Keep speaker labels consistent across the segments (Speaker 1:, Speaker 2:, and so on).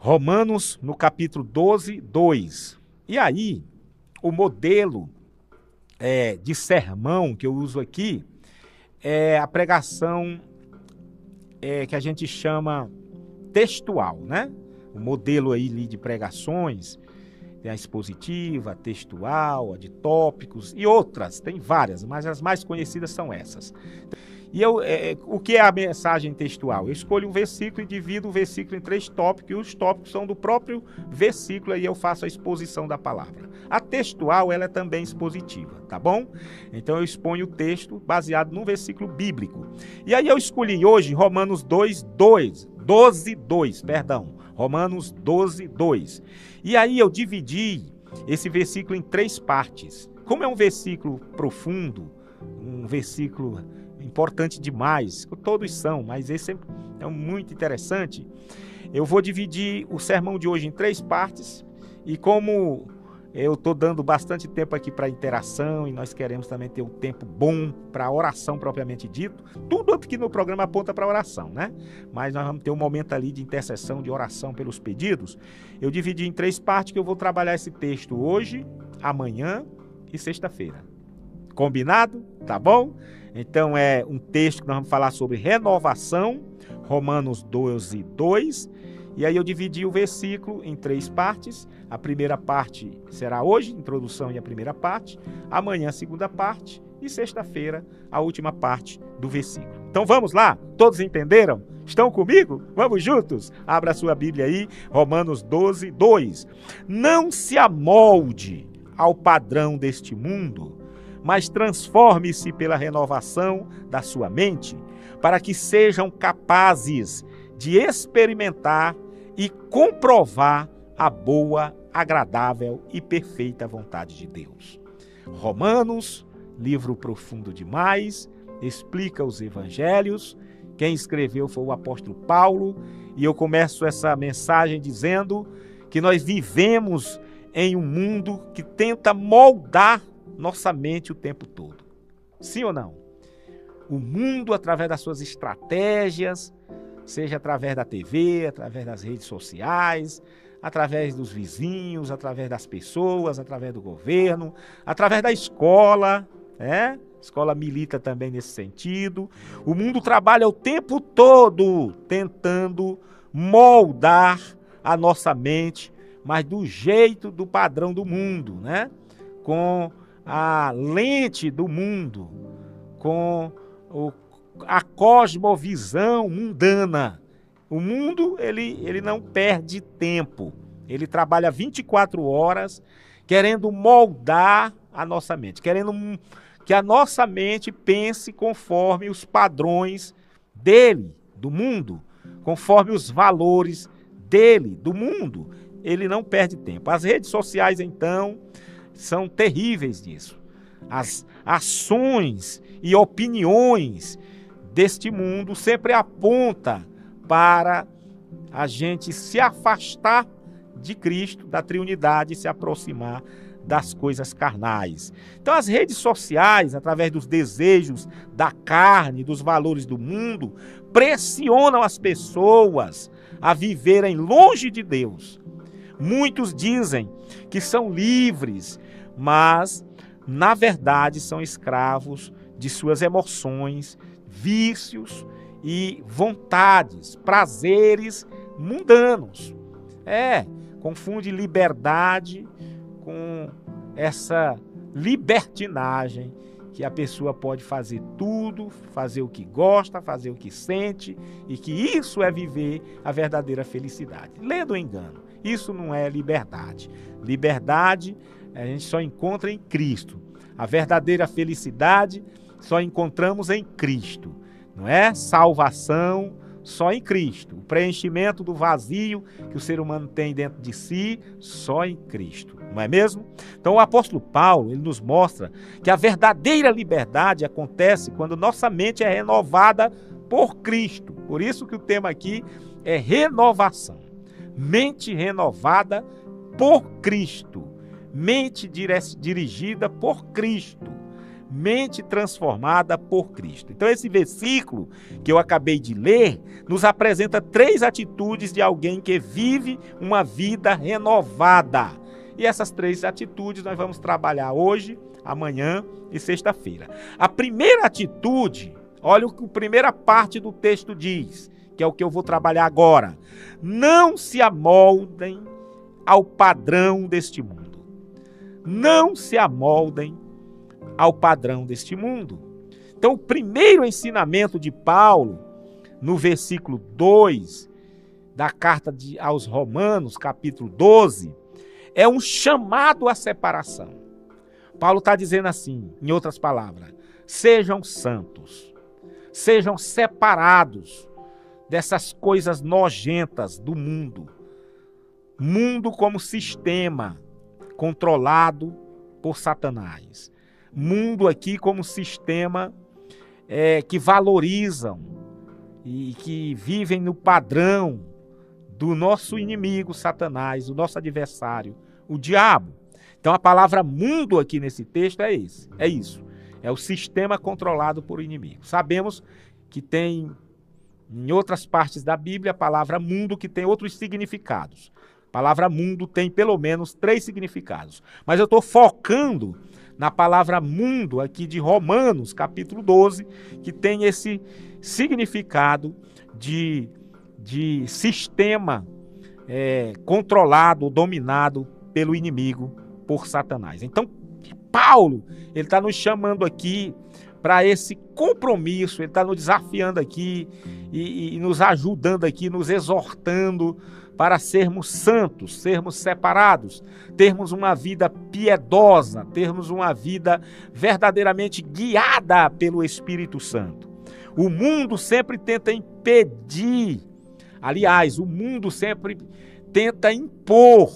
Speaker 1: Romanos, no capítulo 12, 2. E aí, o modelo de sermão que eu uso aqui é a pregação que a gente chama textual, né? O modelo aí de pregações, tem a expositiva, a textual, a de tópicos e outras, tem várias, mas as mais conhecidas são essas. E o que é a mensagem textual? Eu escolho um versículo e divido o versículo em 3 tópicos, e os tópicos são do próprio versículo, e eu faço a exposição da palavra. A textual, ela é também expositiva, tá bom? Então eu exponho o texto baseado num versículo bíblico. E aí eu escolhi hoje Romanos 12, 2, Romanos 12, 2. E aí eu dividi esse versículo em 3 partes. Como é um versículo profundo, um versículo importante demais, todos são, mas esse é muito interessante. Eu vou dividir o sermão de hoje em 3 partes, e como eu estou dando bastante tempo aqui para interação, e nós queremos também ter um tempo bom para oração propriamente dito, tudo aqui no programa aponta para oração, né? Mas nós vamos ter um momento ali de intercessão, de oração pelos pedidos. Eu dividi em 3 partes, que eu vou trabalhar esse texto hoje, amanhã e sexta-feira. Combinado? Tá bom? Então é um texto que nós vamos falar sobre renovação, Romanos 12, 2. E aí eu dividi o versículo em 3 partes. A primeira parte será hoje, introdução e a primeira parte. Amanhã a segunda parte. E sexta-feira a última parte do versículo. Então vamos lá? Todos entenderam? Estão comigo? Vamos juntos? Abra a sua Bíblia aí, Romanos 12, 2. Não se amolde ao padrão deste mundo, mas transforme-se pela renovação da sua mente, para que sejam capazes de experimentar e comprovar a boa, agradável e perfeita vontade de Deus. Romanos, livro profundo demais, explica os evangelhos. Quem escreveu foi o apóstolo Paulo, e eu começo essa mensagem dizendo que nós vivemos em um mundo que tenta moldar nossa mente o tempo todo. Sim ou não? O mundo, através das suas estratégias, seja através da TV, através das redes sociais, através dos vizinhos, através das pessoas, através do governo, através da escola, né? A escola milita também nesse sentido. O mundo trabalha o tempo todo tentando moldar a nossa mente, mas do jeito, do padrão do mundo, né? Com a lente do mundo, com a cosmovisão mundana. O mundo, ele não perde tempo. Ele trabalha 24 horas querendo moldar a nossa mente, querendo que a nossa mente pense conforme os padrões dele, do mundo, conforme os valores dele, do mundo. Ele não perde tempo. As redes sociais, então, são terríveis disso. As ações e opiniões deste mundo sempre apontam para a gente se afastar de Cristo, da triunidade, e se aproximar das coisas carnais. Então as redes sociais, através dos desejos da carne, dos valores do mundo, pressionam as pessoas a viverem longe de Deus. Muitos dizem que são livres, mas na verdade são escravos de suas emoções, vícios e vontades, prazeres mundanos. Confunde liberdade com essa libertinagem que a pessoa pode fazer tudo, fazer o que gosta, fazer o que sente, e que isso é viver a verdadeira felicidade. Lendo o engano, isso não é liberdade. Liberdade a gente só encontra em Cristo. A verdadeira felicidade só encontramos em Cristo, não é? Salvação só em Cristo. O preenchimento do vazio que o ser humano tem dentro de si, só em Cristo, não é mesmo? Então o apóstolo Paulo, ele nos mostra que a verdadeira liberdade acontece quando nossa mente é renovada por Cristo. Por isso que o tema aqui é renovação. Mente renovada por Cristo. Mente dirigida por Cristo. mente transformada por Cristo. Então esse versículo que eu acabei de ler nos apresenta 3 atitudes de alguém que vive uma vida renovada. E essas 3 atitudes nós vamos trabalhar hoje, amanhã e sexta-feira. A primeira atitude, olha o que a primeira parte do texto diz, que é o que eu vou trabalhar agora. Não se amoldem ao padrão deste mundo. Não se amoldem ao padrão deste mundo. Então, o primeiro ensinamento de Paulo, no versículo 2 da carta aos Romanos, capítulo 12, é um chamado à separação. Paulo está dizendo assim, em outras palavras, sejam santos, sejam separados dessas coisas nojentas do mundo. Mundo como sistema controlado por Satanás. Mundo aqui como sistema que valorizam e que vivem no padrão do nosso inimigo Satanás, o nosso adversário, o diabo. Então a palavra mundo aqui nesse texto é isso. É o sistema controlado por inimigo. Sabemos que tem em outras partes da Bíblia a palavra mundo que tem outros significados. A palavra mundo tem pelo menos 3 significados. Mas eu estou focando na palavra mundo aqui de Romanos, capítulo 12, que tem esse significado de sistema controlado, dominado pelo inimigo, por Satanás. Então, Paulo, ele está nos chamando aqui para esse compromisso, ele está nos desafiando aqui e nos ajudando aqui, nos exortando para sermos santos, sermos separados, termos uma vida piedosa, termos uma vida verdadeiramente guiada pelo Espírito Santo. O mundo sempre tenta impedir, aliás, o mundo sempre tenta impor,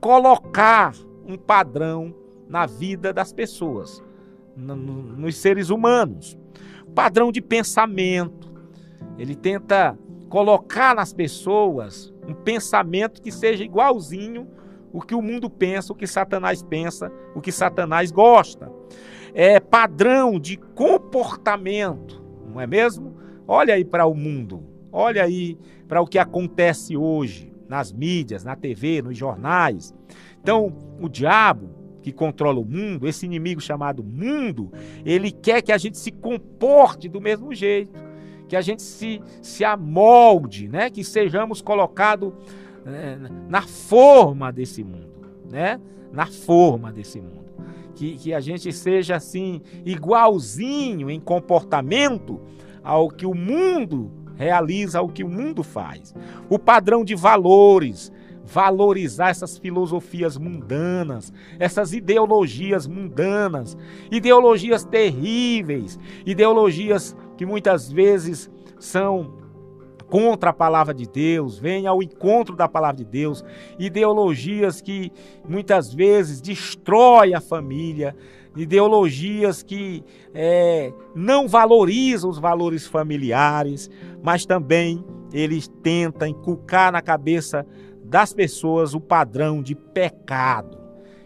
Speaker 1: colocar um padrão na vida das pessoas, nos seres humanos. Padrão de pensamento. Ele tenta colocar nas pessoas um pensamento que seja igualzinho o que o mundo pensa, o que Satanás pensa, o que Satanás gosta. É padrão de comportamento, não é mesmo? Olha aí para o mundo, olha aí para o que acontece hoje nas mídias, na TV, nos jornais. Então, o diabo que controla o mundo, esse inimigo chamado mundo, ele quer que a gente se comporte do mesmo jeito, que a gente se amolde, né? Que sejamos colocados na forma desse mundo, né? Na forma desse mundo. Que a gente seja assim, igualzinho em comportamento ao que o mundo realiza, ao que o mundo faz. O padrão de valores, valorizar essas filosofias mundanas, essas ideologias mundanas, ideologias terríveis, ideologias que muitas vezes são contra a palavra de Deus, vêm ao encontro da palavra de Deus, ideologias que muitas vezes destroem a família, ideologias que não valorizam os valores familiares, mas também eles tentam inculcar na cabeça das pessoas o padrão de pecado,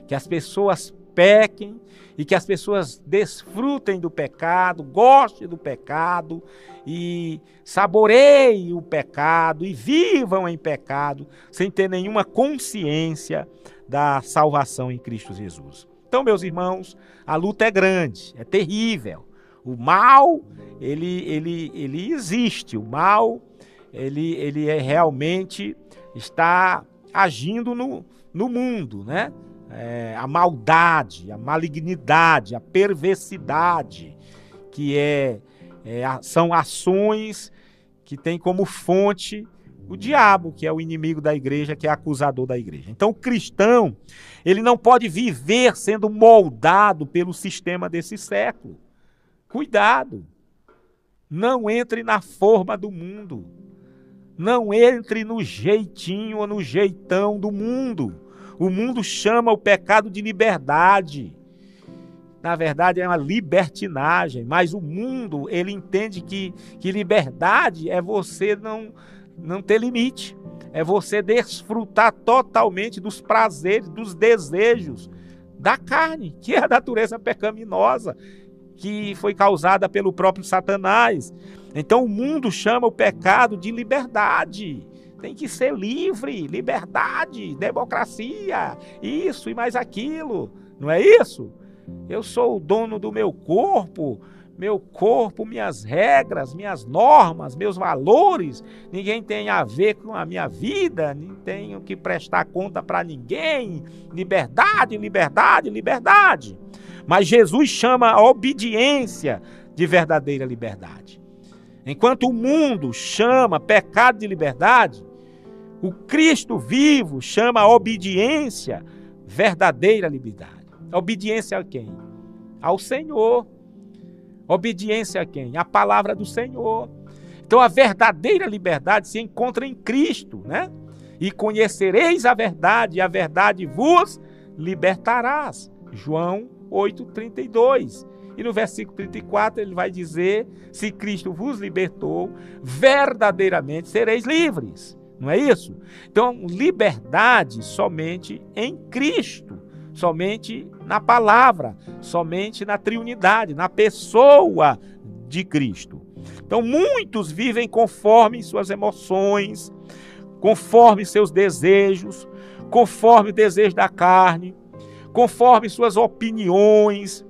Speaker 1: que as pessoas pequem e que as pessoas desfrutem do pecado, gostem do pecado e saboreiem o pecado e vivam em pecado sem ter nenhuma consciência da salvação em Cristo Jesus. Então, meus irmãos, a luta é grande, é terrível. O mal, ele existe. O mal, ele realmente está agindo no mundo, né? A maldade, a malignidade, a perversidade, que são ações que têm como fonte o diabo, que é o inimigo da igreja, que é acusador da igreja. Então, o cristão, ele não pode viver sendo moldado pelo sistema desse século. Cuidado! Não entre na forma do mundo. Não entre no jeitinho ou no jeitão do mundo. O mundo chama o pecado de liberdade. Na verdade, é uma libertinagem. Mas o mundo, ele entende que liberdade é você não ter limite. É você desfrutar totalmente dos prazeres, dos desejos da carne, que é a natureza pecaminosa. que foi causada pelo próprio Satanás. Então o mundo chama o pecado de liberdade. Tem que ser livre, liberdade, democracia, isso e mais aquilo. Não é isso? Eu sou o dono do meu corpo, minhas regras, minhas normas, meus valores. Ninguém tem a ver com a minha vida, nem tenho que prestar conta para ninguém. Liberdade, liberdade, liberdade. Mas Jesus chama a obediência de verdadeira liberdade. Enquanto o mundo chama pecado de liberdade, o Cristo vivo chama a obediência verdadeira liberdade. Obediência a quem? Ao Senhor. Obediência a quem? A palavra do Senhor. Então a verdadeira liberdade se encontra em Cristo, né? E conhecereis a verdade vos libertarás. João 8:32. E no versículo 34 ele vai dizer: se Cristo vos libertou, verdadeiramente sereis livres. Não é isso? Então, liberdade somente em Cristo, somente na palavra, somente na triunidade, na pessoa de Cristo. Então, muitos vivem conforme suas emoções, conforme seus desejos, conforme o desejo da carne, conforme suas opiniões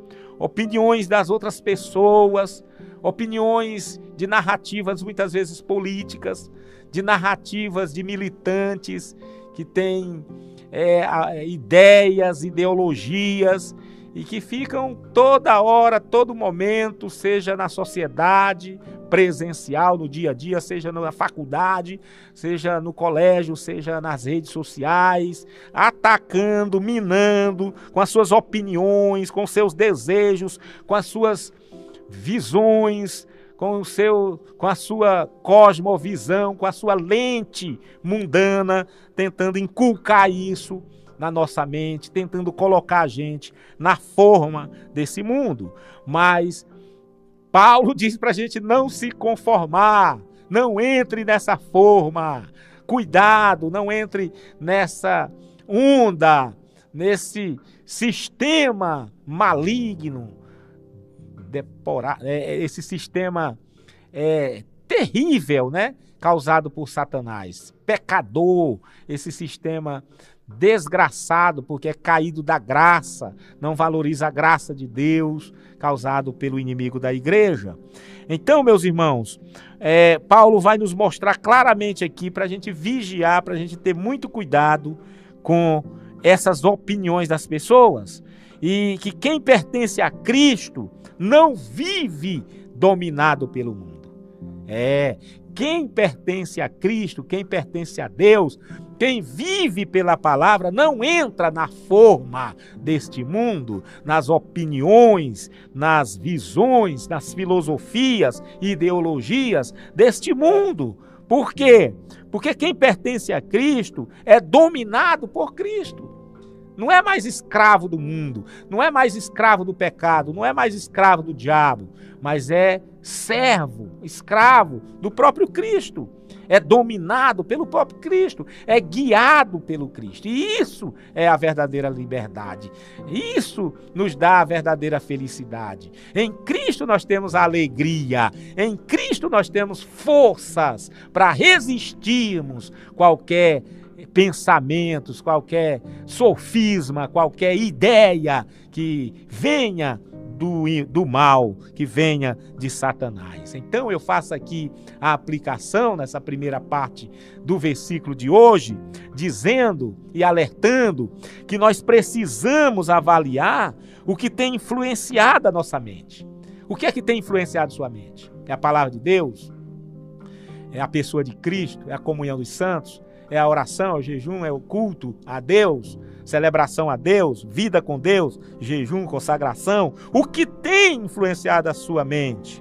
Speaker 1: das outras pessoas, opiniões de narrativas muitas vezes políticas, de narrativas de militantes que têm ideias, ideologias e que ficam toda hora, todo momento, seja na sociedade presencial, no dia a dia, seja na faculdade, seja no colégio, seja nas redes sociais, atacando, minando com as suas opiniões, com seus desejos, com as suas visões, com a sua cosmovisão, com a sua lente mundana, tentando inculcar isso na nossa mente, tentando colocar a gente na forma desse mundo. Mas Paulo diz para a gente não se conformar, não entre nessa forma, cuidado, não entre nessa onda, nesse sistema maligno, esse sistema terrível, né? Causado por Satanás, pecador, esse sistema desgraçado, porque é caído da graça, não valoriza a graça de Deus, causado pelo inimigo da igreja. Então, meus irmãos, Paulo vai nos mostrar claramente aqui para a gente vigiar, para a gente ter muito cuidado com essas opiniões das pessoas, e que quem pertence a Cristo não vive dominado pelo mundo. Quem pertence a Cristo, quem pertence a Deus, quem vive pela palavra, não entra na forma deste mundo, nas opiniões, nas visões, nas filosofias e ideologias deste mundo. Por quê? Porque quem pertence a Cristo é dominado por Cristo. Não é mais escravo do mundo, não é mais escravo do pecado, não é mais escravo do diabo, mas é servo, escravo do próprio Cristo. É dominado pelo próprio Cristo, é guiado pelo Cristo. E isso é a verdadeira liberdade. Isso nos dá a verdadeira felicidade. Em Cristo nós temos a alegria, em Cristo nós temos forças para resistirmos qualquer pensamentos, qualquer sofisma, qualquer ideia que venha do mal, que venha de Satanás. Então eu faço aqui a aplicação nessa primeira parte do versículo de hoje, dizendo e alertando que nós precisamos avaliar o que tem influenciado a nossa mente. O que é que tem influenciado sua mente? É a palavra de Deus? É a pessoa de Cristo? É a comunhão dos santos? É a oração, é o jejum, é o culto a Deus, celebração a Deus, vida com Deus, jejum, consagração. O que tem influenciado a sua mente?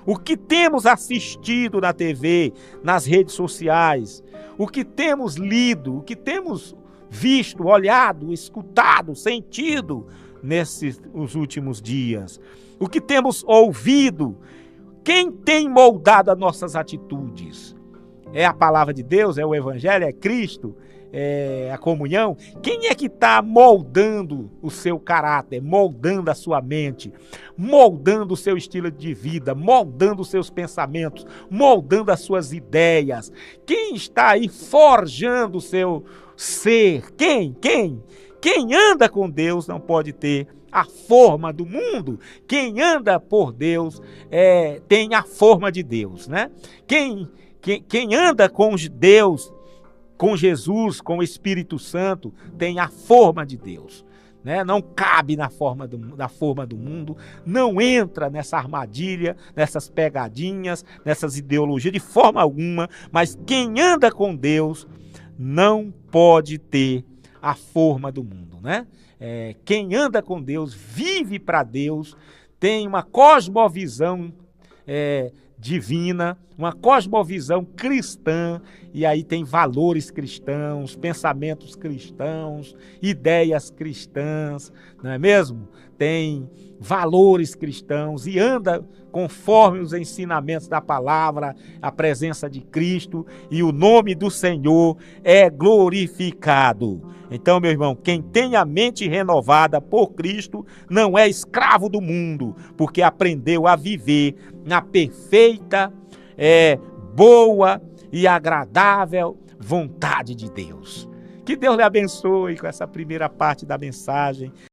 Speaker 1: O que temos assistido na TV, nas redes sociais? O que temos lido? O que temos visto, olhado, escutado, sentido nesses os últimos dias? O que temos ouvido? Quem tem moldado as nossas atitudes? É a palavra de Deus, é o Evangelho, é Cristo, a comunhão, quem é que está moldando o seu caráter, moldando a sua mente, moldando o seu estilo de vida, moldando os seus pensamentos, moldando as suas ideias? Quem está aí forjando o seu ser? Quem? Quem anda com Deus não pode ter a forma do mundo. Quem anda por Deus tem a forma de Deus, né? Quem anda com Deus, com Jesus, com o Espírito Santo, tem a forma de Deus, né? Não cabe na forma do mundo, não entra nessa armadilha, nessas pegadinhas, nessas ideologias de forma alguma, mas quem anda com Deus não pode ter a forma do mundo, né? Quem anda com Deus, vive para Deus, tem uma cosmovisão divina, uma cosmovisão cristã, e aí tem valores cristãos, pensamentos cristãos, ideias cristãs, não é mesmo? Tem valores cristãos e anda conforme os ensinamentos da palavra, a presença de Cristo, e o nome do Senhor é glorificado. Então, meu irmão, quem tem a mente renovada por Cristo não é escravo do mundo, porque aprendeu a viver na perfeita, boa e agradável vontade de Deus. Que Deus lhe abençoe com essa primeira parte da mensagem.